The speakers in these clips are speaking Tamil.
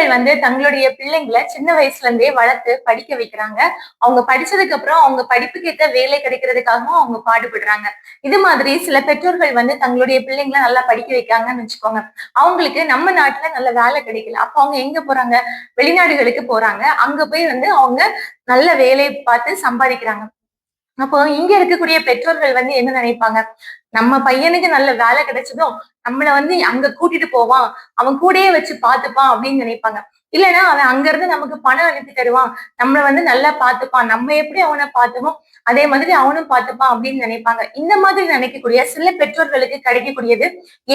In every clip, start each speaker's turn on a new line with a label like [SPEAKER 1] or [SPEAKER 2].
[SPEAKER 1] பெற்றோர்கள் தங்களுடைய பிள்ளைங்களை சின்ன வயசுல இருந்தே வளர்த்து படிக்க வைக்கிறாங்க. அவங்க படிச்சதுக்கு அப்புறம் அவங்க படிப்புக்கு ஏத்த வேலை கிடைக்கிறதுக்காகவும் அவங்க பாடுபடுறாங்க. இது மாதிரி சில பெற்றோர்கள் தங்களுடைய பிள்ளைங்களை நல்லா படிக்க வைக்காங்கன்னு வச்சுக்கோங்க. அவங்களுக்கு நம்ம நாட்டுல நல்ல வேலை கிடைக்கல. அப்ப அவங்க எங்க போறாங்க? வெளிநாடுகளுக்கு போறாங்க. அங்க போய் அவங்க நல்ல வேலையை பார்த்து சம்பாதிக்கிறாங்க. அப்போ இங்க இருக்கக்கூடிய பெற்றோர்கள் என்ன நினைப்பாங்க? நம்ம பையனுக்கு நல்ல வேலை கிடைச்சதும் நம்மள அங்க கூட்டிட்டு போவான், அவன் கூடயே வச்சு பாத்துப்பான் அப்படின்னு நினைப்பாங்க. இல்லைன்னா அவன் அங்க இருந்து நமக்கு பணம் அனுப்பி தருவான், நம்மள நல்லா பாத்துப்பான், நம்ம எப்படி அவனை பார்த்தோமோ அதே மாதிரி அவனும் பாத்துப்பான் அப்படின்னு நினைப்பாங்க. இந்த மாதிரி நினைக்கக்கூடிய சில பெற்றோர்களுக்கு கிடைக்கக்கூடியது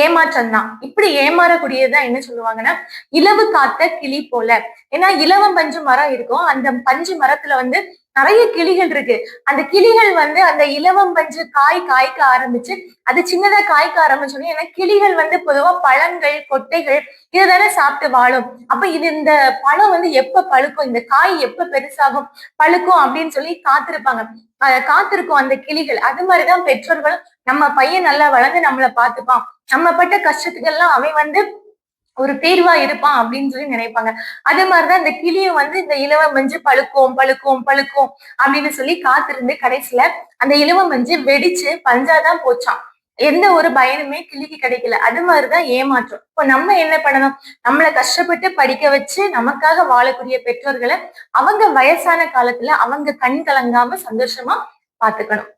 [SPEAKER 1] ஏமாற்றம் தான். இப்படி ஏமாறக்கூடியதுதான் என்ன சொல்லுவாங்கன்னா, இலவு காத்த கிளி போல. ஏன்னா இலவம் பஞ்சு மரம் இருக்கும். அந்த பஞ்சு மரத்துல நிறைய கிளிகள் இருக்கு. அந்த கிளிகள் அந்த இலவம் பஞ்சு காய்க்க ஆரம்பிச்சு அது சின்னதா காய்க்க ஆரம்பிச்சோன்னே, ஏன்னா கிளிகள் பொதுவா பழங்கள், கொட்டைகள் இதுதானே சாப்பிட்டு வாழும். அப்ப இந்த பழம் எப்ப பழுக்கும், இந்த காய் எப்ப பெருசாகும் பழுக்கும் அப்படின்னு சொல்லி காத்திருப்பாங்க. காத்திருக்கும் அந்த கிளிகள். அது மாதிரிதான் பெற்றோர்கள் நம்ம பையன் நல்லா வளர்ந்து நம்மளை பார்த்துப்பான், நம்ம பட்ட கஷ்டத்துக்கெல்லாம் அவன் ஒரு தீர்வா இருப்பான் அப்படின்னு சொல்லி நினைப்பாங்க. அதே மாதிரிதான் இந்த கிளியும் இந்த இலவம் மஞ்சு பழுக்கும் பழுக்கும் பழுக்கும் அப்படின்னு சொல்லி காத்திருந்து கடைசியில அந்த இலவம் மஞ்சு வெடிச்சு பஞ்சாதான் போச்சாம். எந்த ஒரு பயனுமே கிளிக்கு கிடைக்கல. அது மாதிரிதான் ஏமாற்றம். இப்போ நம்ம என்ன பண்ணணும்? நம்மளை கஷ்டப்பட்டு படிக்க வச்சு நமக்காக வாழக்கூடிய பெற்றோர்களை அவங்க வயசான காலத்துல அவங்க கண் கலங்காம சந்தோஷமா பாத்துக்கணும்.